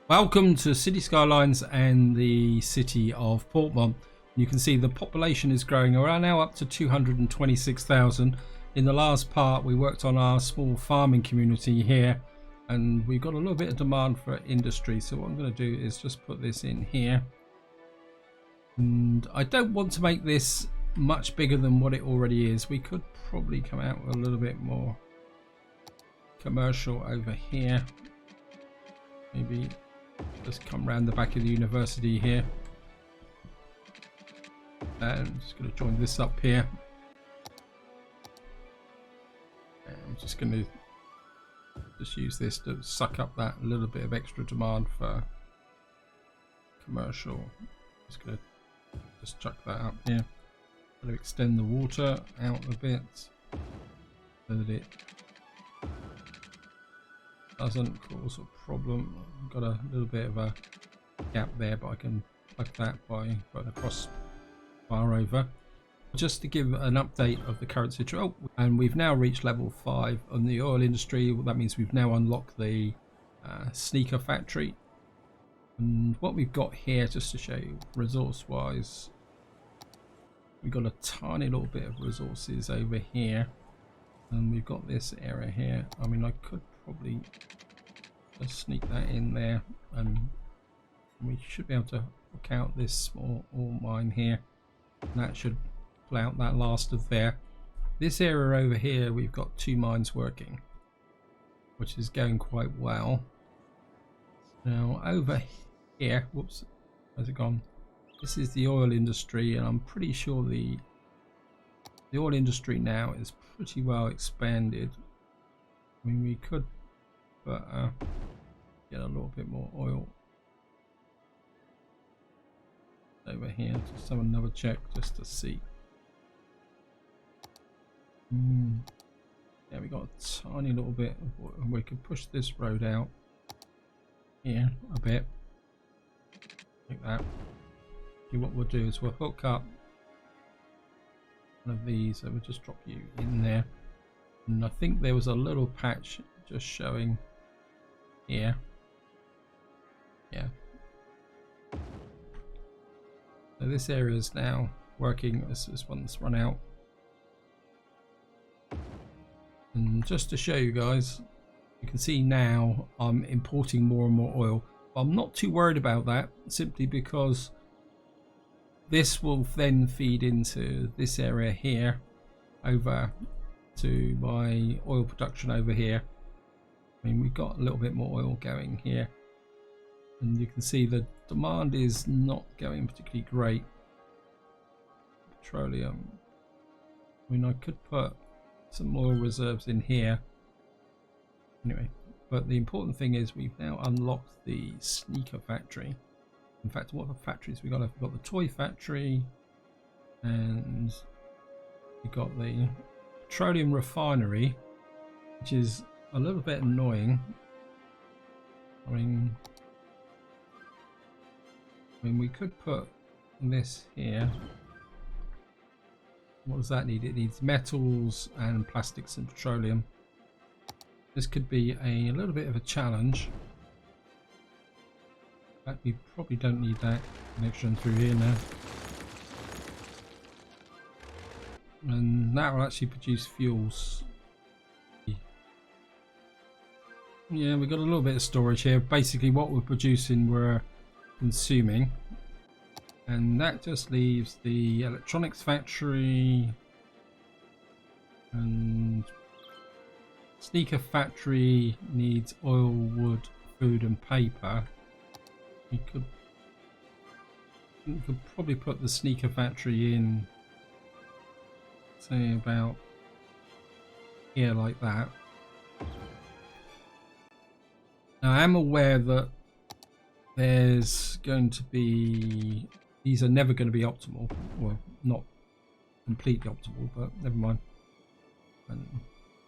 Welcome to City Skylines and the city of Portmont. You can see the population is growing. We're now up to 226,000. In the last part we worked on our small farming community here and we've got a little bit of demand for industry, so what I'm going to do is just put this in here. And I don't want to make this much bigger than what it already is. We could probably come out with a little bit more commercial over here. Maybe just come around the back of the university here. And I'm just going to join this up here. And I'm just going to use this to suck up that little bit of extra demand for commercial. Just going to chuck that up here. Going to extend the water out a bit so that it doesn't cause a problem. I've got a little bit of a gap there, but I can plug that by putting a cross bar over. Just to give an update of the current situation, and we've now reached level 5 on the oil industry. That means we've now unlocked the sneaker factory. And what we've got here, just to show you resource wise, we've got a tiny little bit of resources over here, and we've got this area here. I mean, I could probably just sneak that in there, and we should be able to hook out this small ore mine here, and that should pull out that last of there. This area over here, we've got 2 mines working, which is going quite well. Now over here, whoops, where's it gone? This is the oil industry, and I'm pretty sure the oil industry now is pretty well expanded. I mean, we could get a little bit more oil over here. Just have another check just to see. Yeah, we got a tiny little bit of oil. We could push this road out here a bit like that. See, what we'll do is we'll hook up one of these, and we'll just drop you in there. And I think there was a little patch just showing here. Yeah. So this area is now working. This one's run out. And just to show you guys, you can see now I'm importing more and more oil. But I'm not too worried about that, simply because this will then feed into this area here over to my oil production over here. I mean, we've got a little bit more oil going here, and you can see the demand is not going particularly great. Petroleum, I mean, I could put some more reserves in here anyway, but the important thing is we've now unlocked the sneaker factory. In fact, what factories we got? We've got the toy factory, and we got the petroleum refinery, which is a little bit annoying. I mean we could put this here. What does that need? It needs metals and plastics and petroleum. This could be a little bit of a challenge. In fact, we probably don't need that connection through here now. And that will actually produce fuels. Yeah, we've got a little bit of storage here. Basically what we're producing we're consuming, and that just leaves the electronics factory, and sneaker factory needs oil, wood, food and paper. We could probably put the sneaker factory in, say about here like that. Now I am aware that there's going to be, these are never going to be optimal, well, not completely optimal, but never mind. And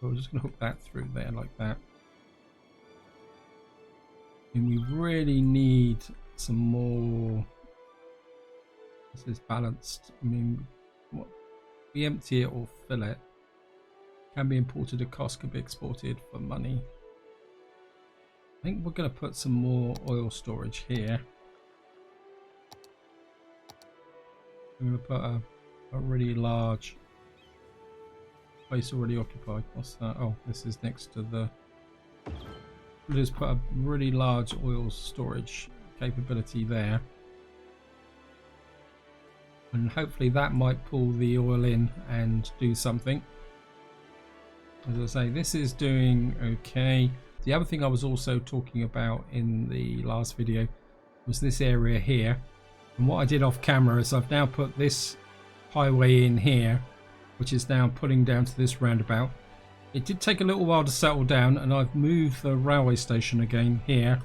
we're just going to hook that through there like that. And we really need some more. This is balanced. I mean, what we empty it or fill it can be imported at cost, can be exported for money. I think we're going to put some more oil storage here. I'm going to put a really large place already occupied. What's that? Oh, this is next to the... We'll just put a really large oil storage capability there. And hopefully that might pull the oil in and do something. As I say, this is doing okay. The other thing I was also talking about in the last video was this area here. And what I did off camera is I've now put this highway in here, which is now pulling down to this roundabout. It did take a little while to settle down, and I've moved the railway station again here.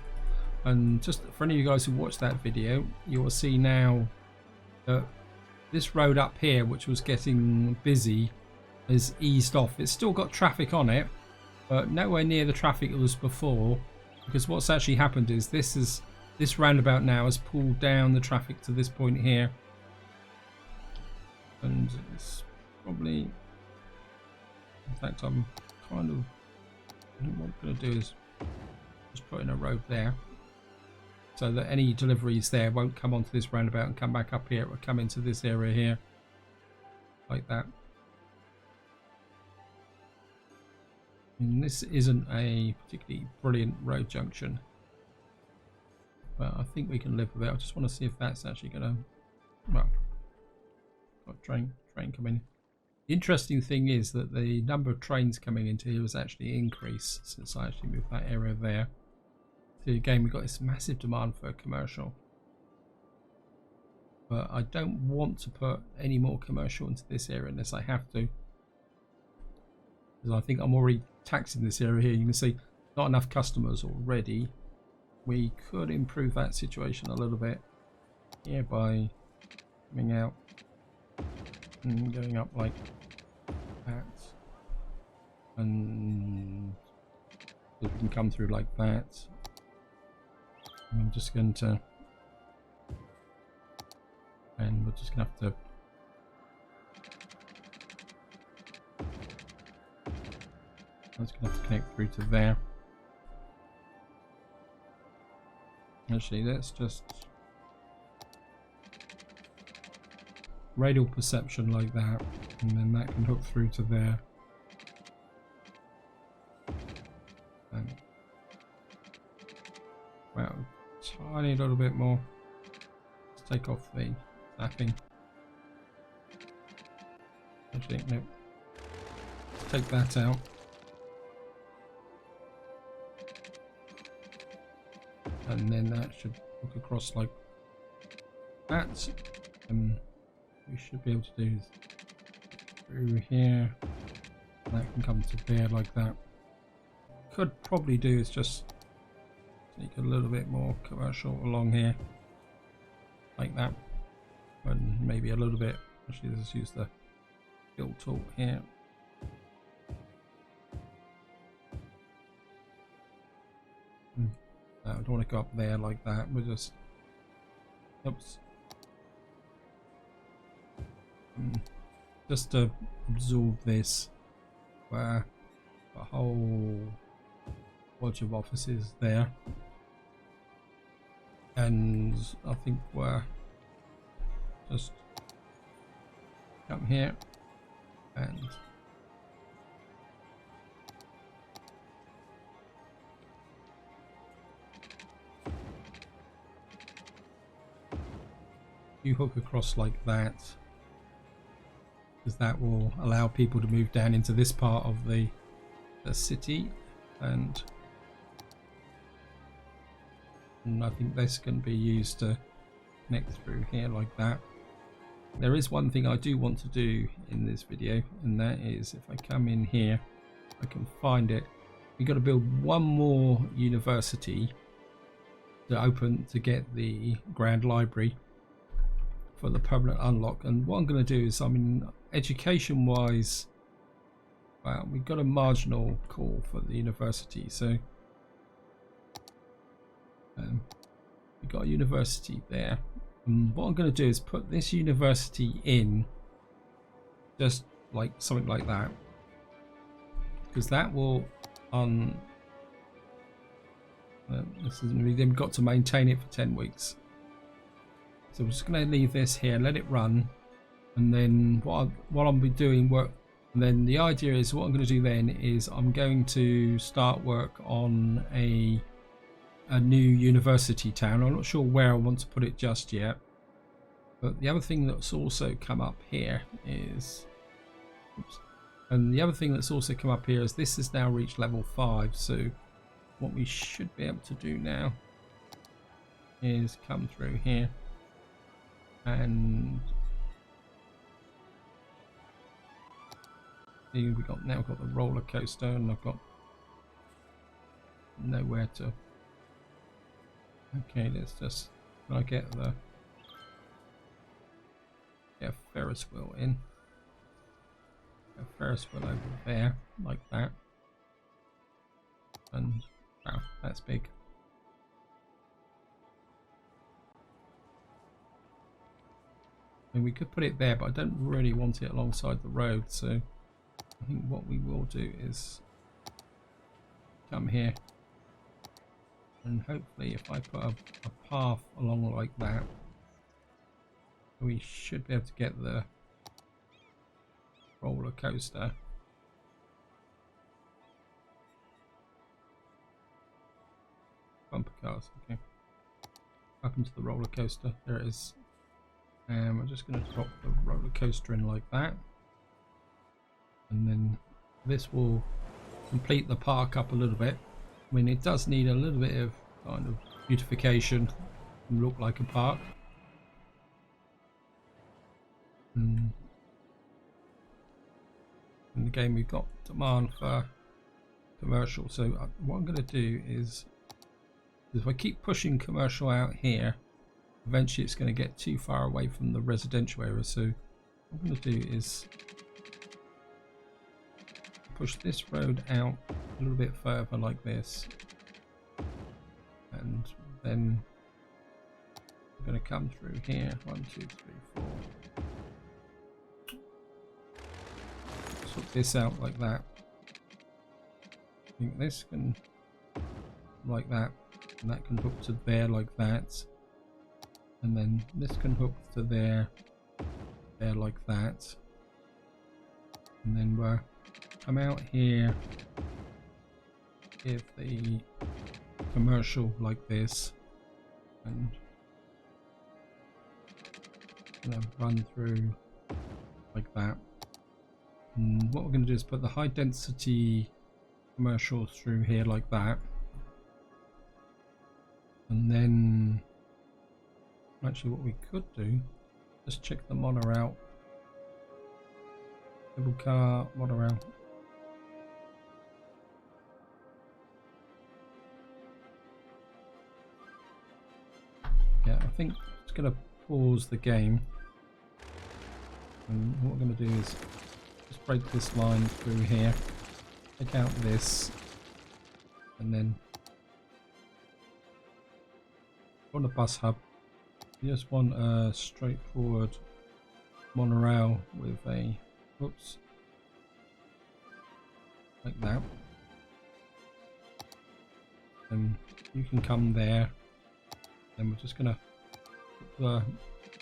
And just for any of you guys who watched that video, you will see now that this road up here, which was getting busy, has eased off. It's still got traffic on it, but nowhere near the traffic it was before, because what's actually happened is this roundabout now has pulled down the traffic to this point here, and it's probably, in fact, I'm kind of, what I'm going to do is just put in a road there so that any deliveries there won't come onto this roundabout and come back up here. It will come into this area here like that. And this isn't a particularly brilliant road junction, but I think we can live with it. I just want to see if that's actually going to, well, got a train coming. The interesting thing is that the number of trains coming into here has actually increased since I actually moved that area there. So again, we've got this massive demand for commercial, but I don't want to put any more commercial into this area unless I have to, because I think I'm already taxing this area here. You can see not enough customers already. We could improve that situation a little bit here by coming out and going up like that, and we can come through like that. I'm just going to, and we're just going to have to connect through to there. Actually, let's just radial perception like that, and then that can hook through to there. And well, tiny little bit more. Let's take off the zapping. Actually, no. Let's take that out. And then that should hook across like that. And we should be able to do through here. That can come to there like that. Could probably do is just sneak a little bit more commercial along here, like that. And maybe a little bit. Actually, let's use the fill tool here. I don't want to go up there like that. We'll just, oops, just to absorb this, where the whole bunch of offices there, and I think we're just come here and you hook across like that, because that will allow people to move down into this part of the city, and I think this can be used to connect through here like that. There is one thing I do want to do in this video, and that is if I come in here, I can find it. We've got to build one more university to open to get the Grand Library for the permanent unlock. And what I'm going to do is, I mean, education wise, well, we've got a marginal call for the university, so we've got a university there. And what I'm going to do is put this university in just like something like that, because that will They've got to maintain it for 10 weeks. So we're just going to leave this here, let it run, and then what I'll be doing work. And then the idea is what I'm going to do then is I'm going to start work on a new university town. I'm not sure where I want to put it just yet. But the other thing that's also come up here is, this has now reached level 5. So what we should be able to do now is come through here and see we've got the roller coaster, and I've got nowhere to. Okay, let's just get a Ferris wheel in. A Ferris wheel over there, like that. And wow, that's big. And we could put it there, but I don't really want it alongside the road, so I think what we will do is come here, and hopefully if I put a path along like that, we should be able to get the roller coaster. Bumper cars, okay. Up into the roller coaster, there it is. And we're just going to drop the roller coaster in like that. And then this will complete the park up a little bit. I mean, it does need a little bit of kind of beautification and look like a park. And again, we've got demand for commercial. So what I'm going to do is if I keep pushing commercial out here, eventually it's going to get too far away from the residential area. So what I'm going to do is push this road out a little bit further like this, and then we're going to come through here. 1, 2, 3, 4. Sort this out like that. I think this can like that, and that can hook to there like that, and then this can hook to there like that, and then we'll come out here, give the commercial like this, and run through like that. And what we're going to do is put the high density commercial through here like that, and then actually what we could do, just check the monorail, cable car, monorail. Yeah, I think it's going to pause the game, and what we're going to do is just break this line through here, take out this, and then on the bus hub, you just want a straightforward monorail with a, whoops, like that, and you can come there, and we're just gonna put the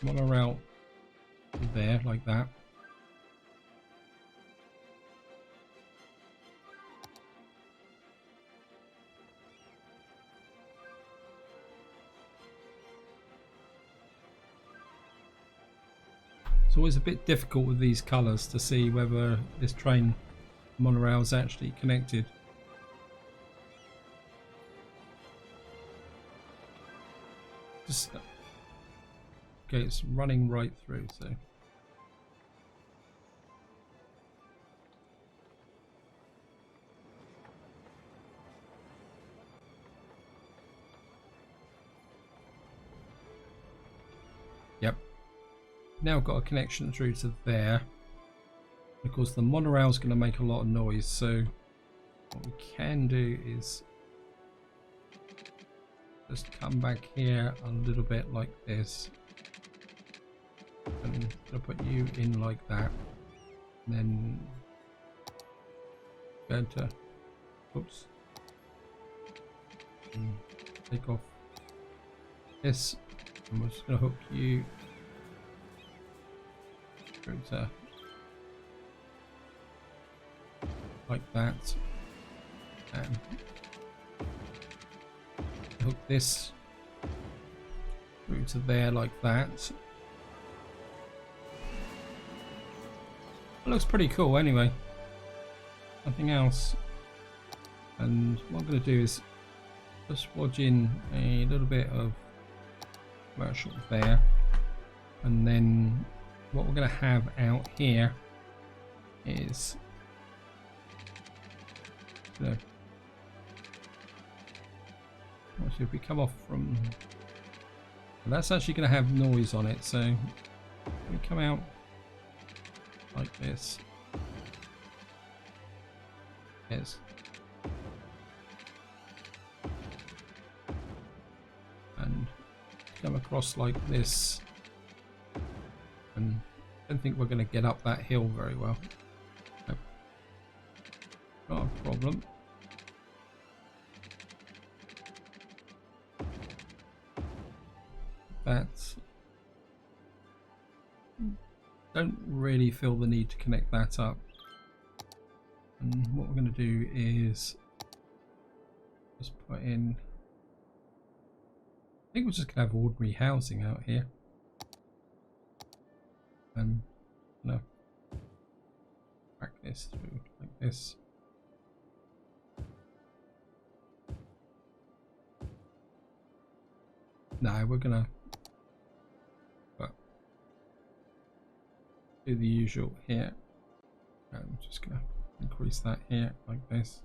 monorail there like that. It's always a bit difficult with these colours to see whether this train monorail is actually connected. Just okay, it's running right through, so yep. Now got a connection through to there. Of course, the monorail is going to make a lot of noise, so what we can do is just come back here a little bit like this, and I'm going to put you in like that, and then go to, oops, take off this, and we're just going to hook you through to like that, and hook this through to there like that. It looks pretty cool anyway, nothing else. And what I'm going to do is just wodge in a little bit of commercial there, and then what we're going to have out here is, you know, actually if we come off from, that's actually going to have noise on it, so we come out like this. Yes. And come across like this, and I don't think we're going to get up that hill very well. Nope. Not a problem. That's, don't really feel the need to connect that up. And what we're going to do is just put in, I think we're just going to have ordinary housing out here. And no, back this through like this. No, we're going to do the usual here. I'm just going to increase that here like this.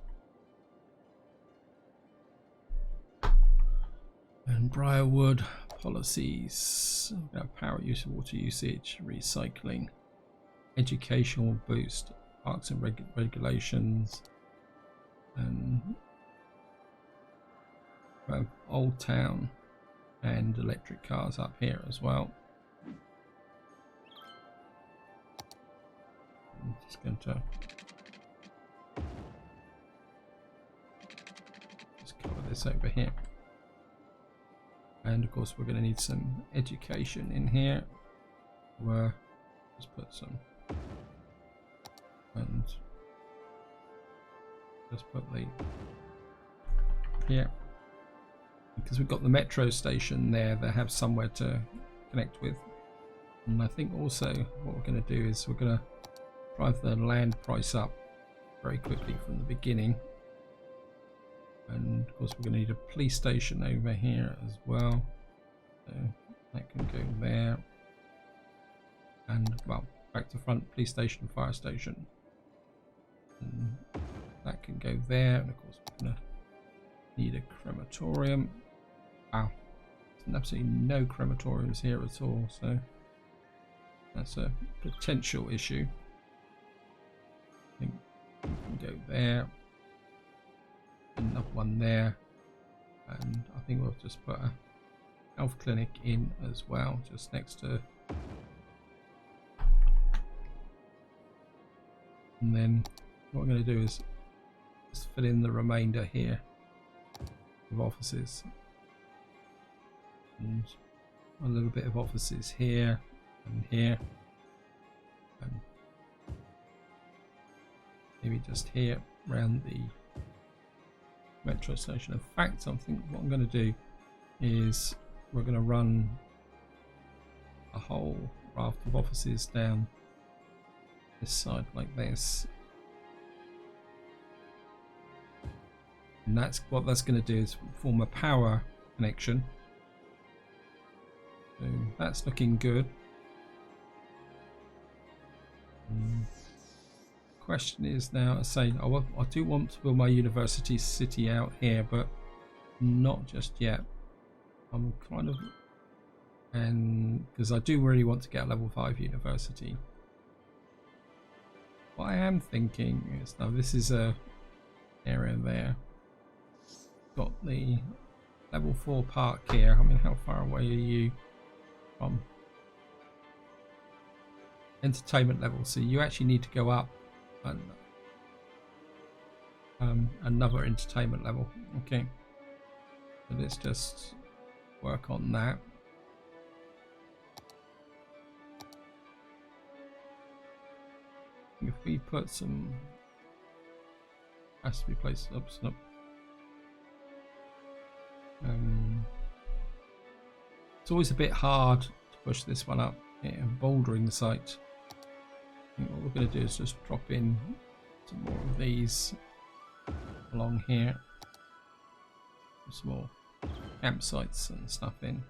And Briarwood policies, power use, water usage, recycling, educational boost, parks and regulations, and Old Town and electric cars up here as well. I'm just going to just cover this over here. And of course we're going to need some education in here. Where just put some, and just put the here, because we've got the metro station there. They have somewhere to connect with. And I think also what we're going to do is we're going to drive the land price up very quickly from the beginning. And of course we're going to need a police station over here as well, so that can go there, and well, back to front, police station, fire station, and that can go there. And of course we're going to need a crematorium. Wow, there's absolutely no crematoriums here at all, so that's a potential issue. I think we can go there, another one there, and I think we'll just put a health clinic in as well, just next to, and then what I'm going to do is just fill in the remainder here of offices, and a little bit of offices here and here, and maybe just here around the metro station. In fact, I think what I'm going to do is we're going to run a whole raft of offices down this side like this, and that's what that's going to do, is form a power connection. So that's looking good. Question is now, I say I do want to build my university city out here, but not just yet. I'm kind of, and because I do really want to get a level 5 university. What I am thinking is, now this is a area there, got the level 4 park here. I mean, how far away are you from entertainment level? So you actually need to go up and another entertainment level. Okay, So let's just work on that. If we put some, has to be placed up. It's always a bit hard to push this one up and bouldering the site. I think what we're going to do is just drop in some more of these along here, some more campsites and stuff in.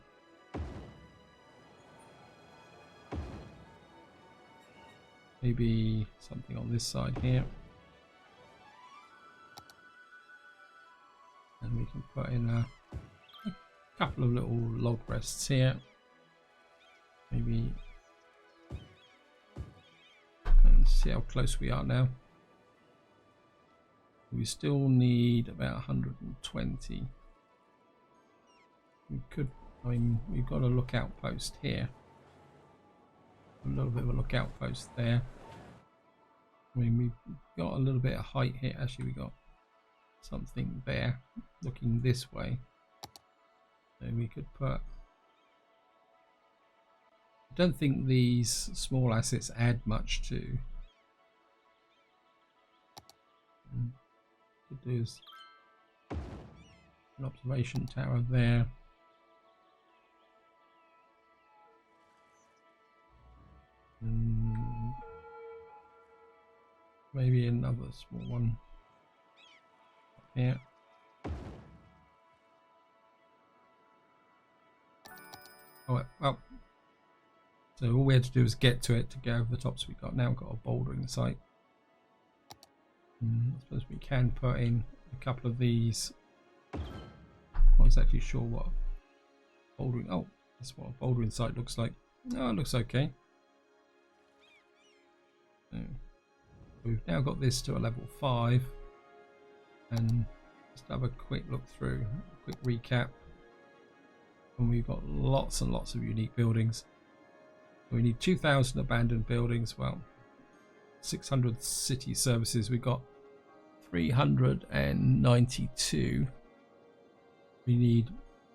Maybe something on this side here, and we can put in a couple of little log rests here. Maybe, let's see how close we are now. We still need about 120. We could, I mean, we've got a lookout post here. A little bit of a lookout post there. I mean, we've got a little bit of height here. Actually, we got something there looking this way. So we could put, I don't think these small assets add much to. Could do is an observation tower there. Maybe another small one up here. Oh well, so all we had to do was get to it to go over the tops. We got now got a bouldering site. I suppose we can put in a couple of these. Not exactly sure what bouldering. Oh, that's what a bouldering site looks like. Oh, it looks okay. So we've now got this to a level 5, and just have a quick look through, a quick recap. And we've got lots and lots of unique buildings. We need 2,000 abandoned buildings. Well, 600 city services. We've got 392. We need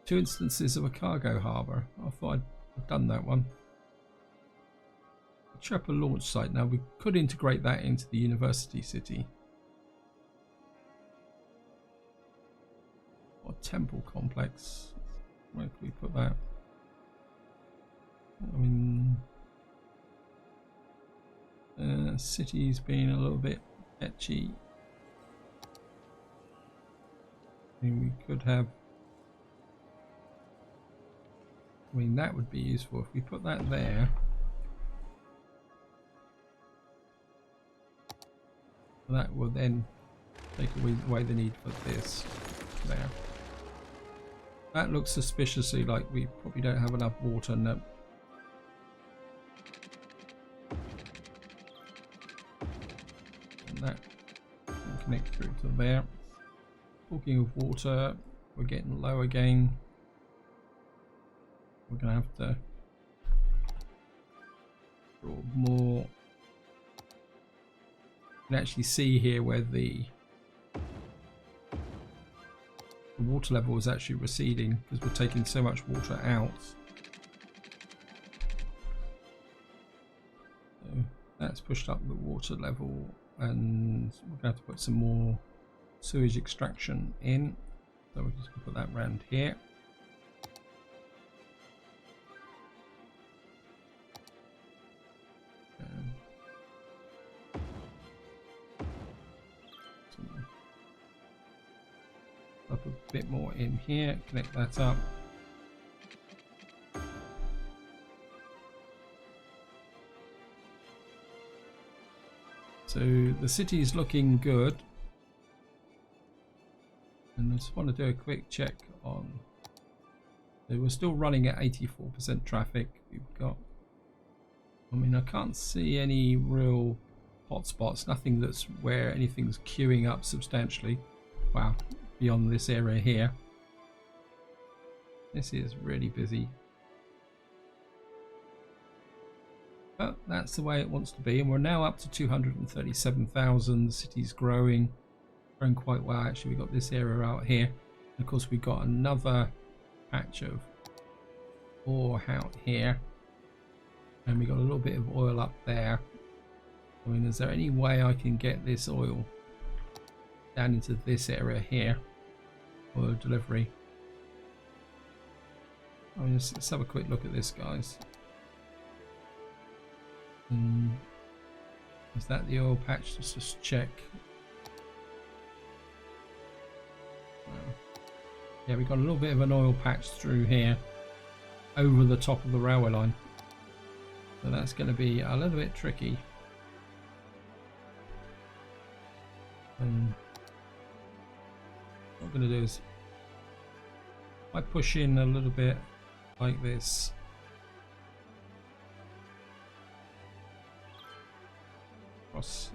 2 instances of a cargo harbour. I thought I'd done that one. Chopper launch site. Now we could integrate that into the university city. Or temple complex. Where can we put that? I mean, city's been a little bit etchy. I mean, we could have. I mean, that would be useful if we put that there. That will then take away the need for this there. That looks suspiciously like we probably don't have enough water. No. And that can connect through to there. Talking of water, we're getting low again. We're going to have to draw more. You can actually see here where the water level is actually receding because we're taking so much water out. So that's pushed up the water level, and we're going to have to put some more sewage extraction in. So we're just going to put that around here. Up a bit more in here, connect that up. So the city is looking good, and I just want to do a quick check on. So we're still running at 84% traffic. We've got, I mean, I can't see any real hotspots, nothing that's where anything's queuing up substantially. Wow. Beyond this area here, this is really busy, but that's the way it wants to be. And we're now up to 237,000. The city's growing quite well. Actually, we got this area out here. Of course, we've got another patch of ore out here, and we got a little bit of oil up there. I mean, is there any way I can get this oil down into this area here? Oil delivery. I mean, let's have a quick look at this, guys. Is that the oil patch? Let's just check. Yeah, we've got a little bit of an oil patch through here over the top of the railway line. So that's going to be a little bit tricky. What I'm going to do is, if I push in a little bit like this, across,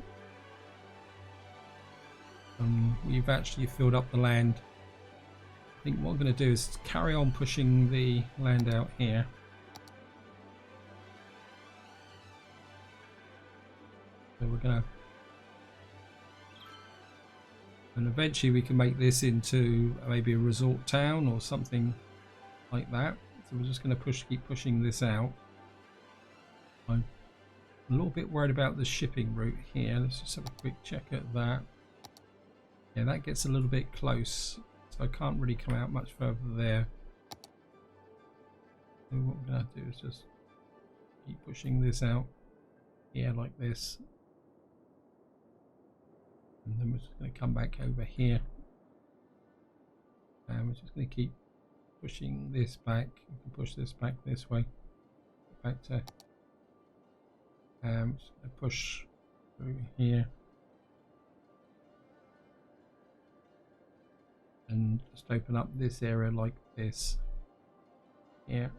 we've actually filled up the land. I think what I'm going to do is carry on pushing the land out here. So we're going to, and eventually we can make this into maybe a resort town or something like that. So we're just going to keep pushing this out. I'm a little bit worried about the shipping route here. Let's just have a quick check at that. Yeah, that gets a little bit close, so I can't really come out much further there. So what we're going to do is just keep pushing this out here like this. And then we're just going to come back over here. And we're just going to keep pushing this back. We can push this back this way. Back to... just going to push through here. And just open up this area like this. Here.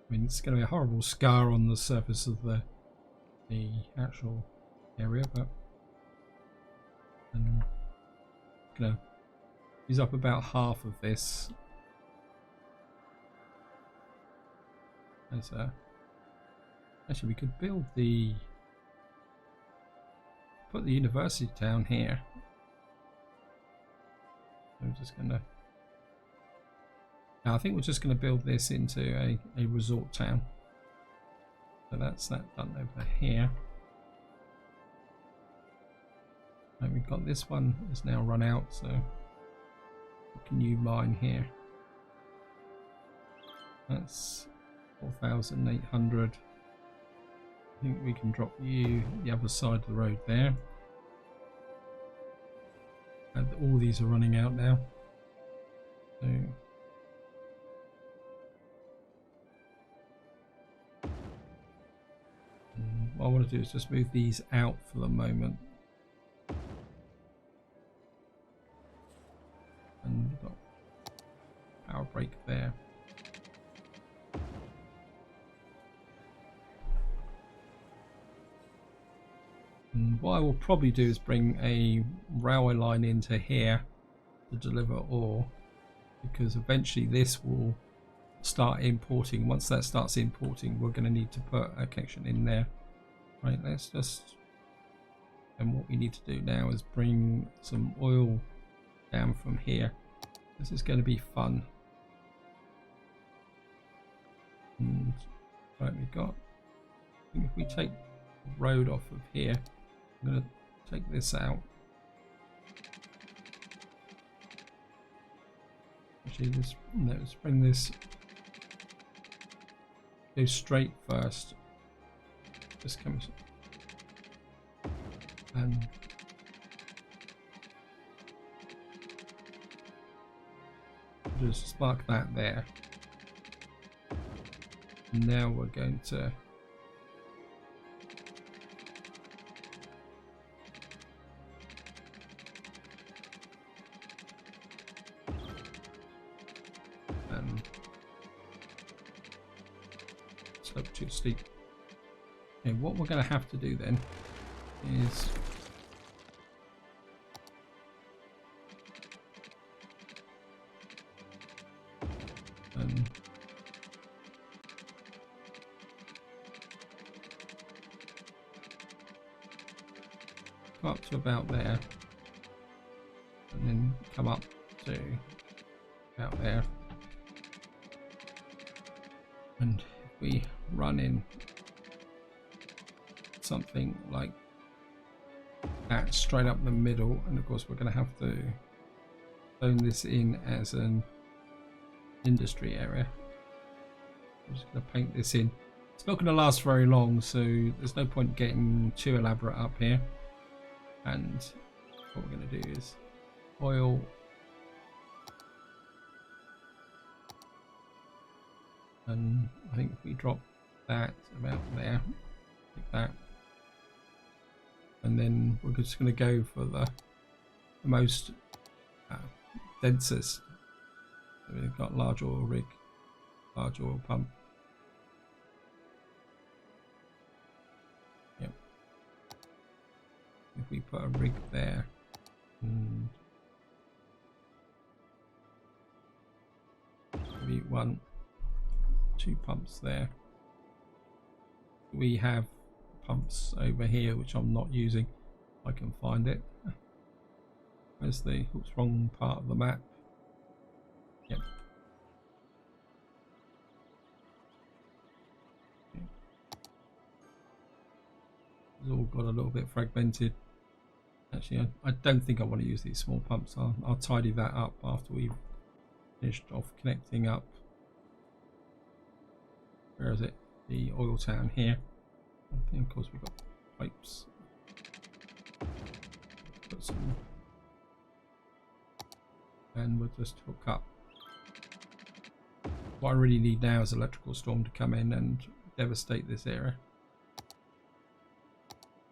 I mean, it's going to be a horrible scar on the surface of the actual area, but I'm going to use up about half of this. As actually, we could build put the university down here. I'm just going to. Now I think we're just going to build this into a resort town. So that's that done over here. And we've got this one is now run out, so what can you mine here? That's 4,800. I think we can drop you the other side of the road there. And all these are running out now. So what I want to do is just move these out for the moment. And we've got power break there. And what I will probably do is bring a railway line into here to deliver ore, because eventually this will start importing. Once that starts importing, we're going to need to put a connection in there. Right, let's just, and what we need to do now is bring some oil down from here. This is going to be fun. And right, we've got, I think if we take the road off of here, I'm going to take this out. Actually, let's bring this, go straight first. This comes and just spark that there. And now we're going to slope too steep. Okay, what we're going to have to do then is go up to about there, and then come up to about there. And if we run in something like that straight up the middle, and of course we're going to have to zone this in as an industry area. I'm just going to paint this in. It's not going to last very long, so there's no point getting too elaborate up here. And what we're going to do is oil, and I think if we drop that about there, like that, and then we're just going to go for the most densest. So we've got large oil rig, large oil pump. Yep. If we put a rig there, and maybe 1, 2 pumps there. We have pumps over here which I'm not using. I can find it. Where's the wrong part of the map? Yep. It's all got a little bit fragmented. Actually, I don't think I want to use these small pumps. I'll tidy that up after we've finished off connecting up. Where is it? The oil town here. I think, of course, we've got pipes. Put some, and we'll just hook up. What I really need now is electrical storm to come in and devastate this area.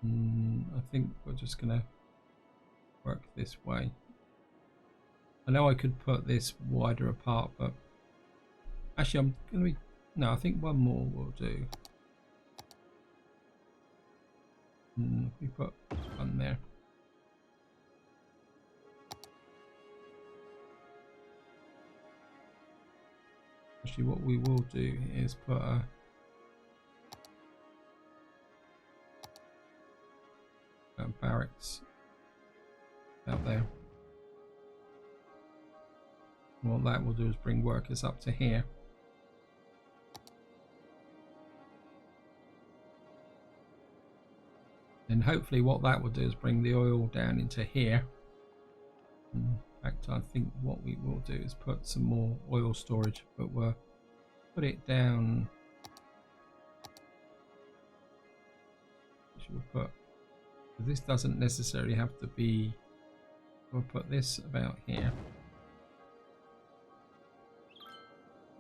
I think we're just gonna work this way. I know I could put this wider apart, but actually I'm gonna be, no, I think one more will do. We put one there. Actually, what we will do is put a barracks out there. What that will do is bring workers up to here. And hopefully what that will do is bring the oil down into here. In fact, I think what we will do is put some more oil storage, but we'll put it down. We'll put, this doesn't necessarily have to be, we'll put this about here.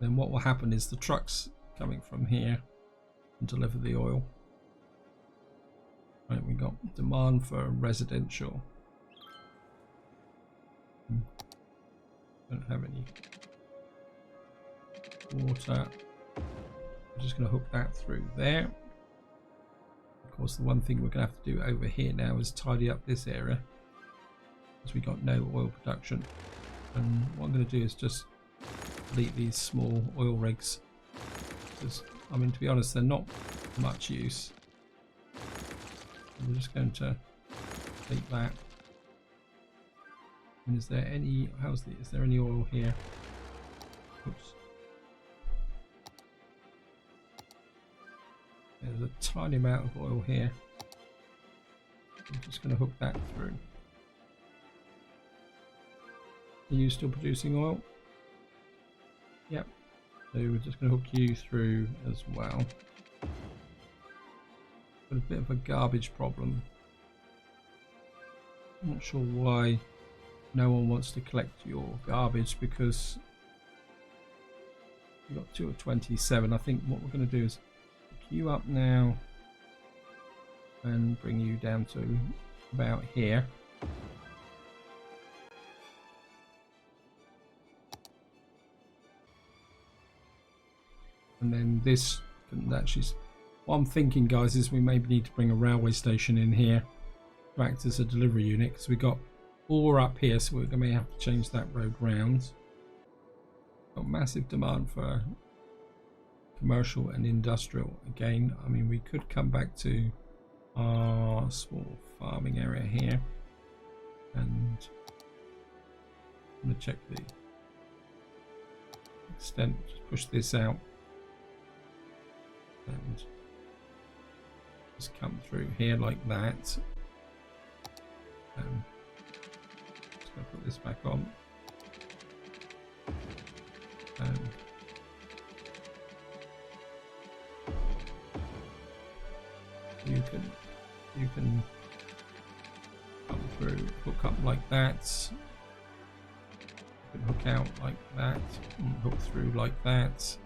Then what will happen is the trucks coming from here and deliver the oil. Right, we got demand for residential. Don't have any water. I'm just going to hook that through there. Of course, the one thing we're going to have to do over here now is tidy up this area, because we got no oil production. And what I'm going to do is just delete these small oil rigs, because I mean, to be honest, they're not much use. We're just going to take that. And is there any, is there any oil here? Oops. There's a tiny amount of oil here. I'm just going to hook that through. Are you still producing oil? Yep. So we're just going to hook you through as well. Got a bit of a garbage problem. I'm not sure why no one wants to collect your garbage, because we've got 2 of 27. I think what we're going to do is pick you up now and bring you down to about here. And then this can actually, what I'm thinking, guys, is we maybe need to bring a railway station in here to act as a delivery unit, because we got ore up here, so we're going to have to change that road round. Got massive demand for commercial and industrial again. I mean, we could come back to our small farming area here, and I'm going to check the extent. Just push this out and just come through here like that. And just going to put this back on. And you can come through, hook up like that. You can hook out like that, and hook through like that,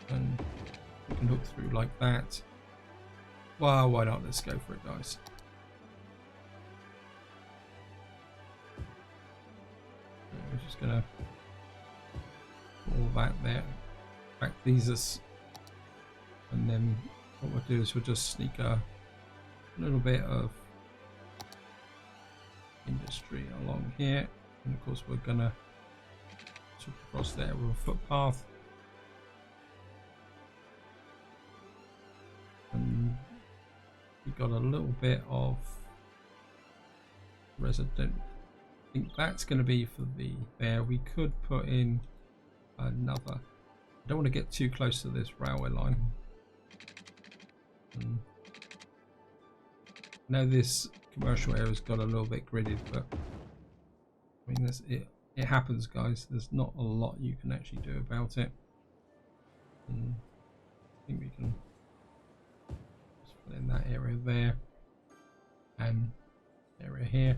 and you can hook through like that. Well, why not? Let's go for it, guys. We're just gonna put all that there. Back these us, and then what we'll do is we'll just sneak a little bit of industry along here, and of course we're gonna sort of cross there with a footpath, and we've got a little bit of resident. I think that's going to be for the there. We could put in another. I don't want to get too close to this railway line. Now this commercial area's got a little bit gridded, but I mean it happens, guys. There's not a lot you can actually do about it. And I think we can just put in that area there and area here,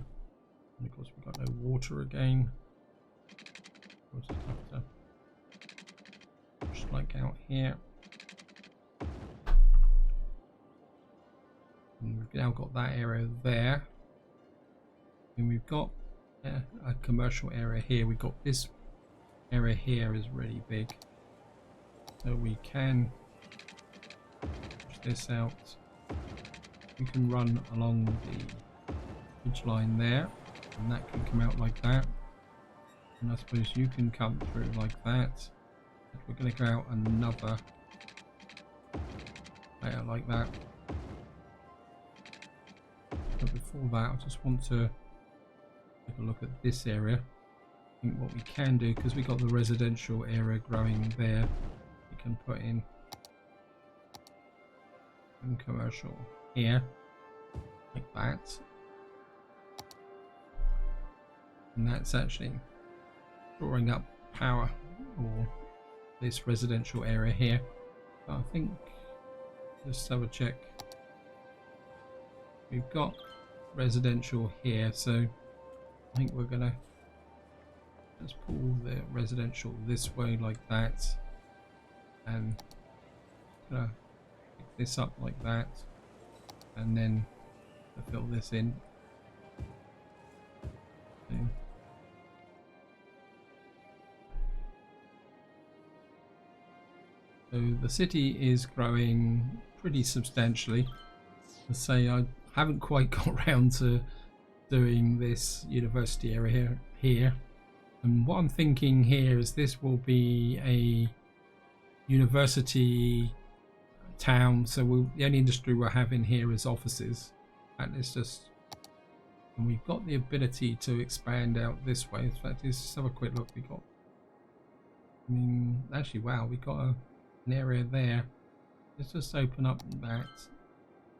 and of course we've got no water again. We'll just have to push like out here. And we've now got that area there, and we've got a commercial area here. We've got this area here is really big, so we can push this out. We can run along the ridge line there, and that can come out like that, and I suppose you can come through like that. We're going to go out another layer like that. But before that, I just want to take a look at this area. I think what we can do, because we got the residential area growing there, we can put in some commercial here, like that. And that's actually drawing up power for this residential area here. But I think, just have a check. We've got residential here, so I think we're gonna just pull the residential this way like that, and gonna pick this up like that, and then fill this in. Okay. So the city is growing pretty substantially. Let's say I haven't quite got around to doing this university area here, and what I'm thinking here is this will be a university town, so the only industry we'll have in here is offices, and it's just, and we've got the ability to expand out this way. In fact, let's just have a quick look. We got, I mean, actually, wow, we got an area there. Let's just open up that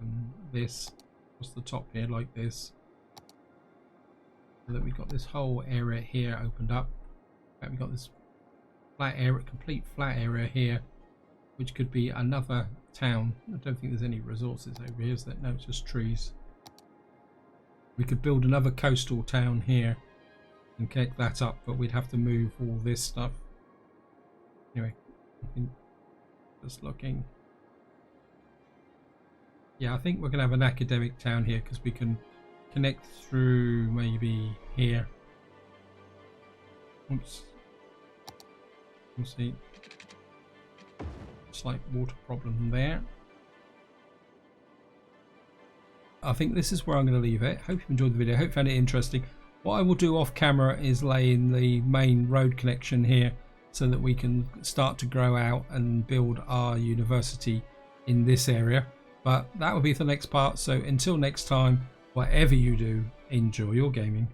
and this across the top here like this, so that we've got this whole area here opened up. And we've got this flat area, complete flat area here, which could be another town. I don't think there's any resources over here, is there? No, it's just trees. We could build another coastal town here and kick that up, but we'd have to move all this stuff. Anyway, I think just looking. Yeah, I think we're going to have an academic town here because we can connect through maybe here. Oops. We'll see. Slight water problem there. I think this is where I'm going to leave it. Hope you enjoyed the video. Hope you found it interesting. What I will do off camera is lay in the main road connection here so that we can start to grow out and build our university in this area. But that will be for the next part. So until next time, whatever you do, enjoy your gaming.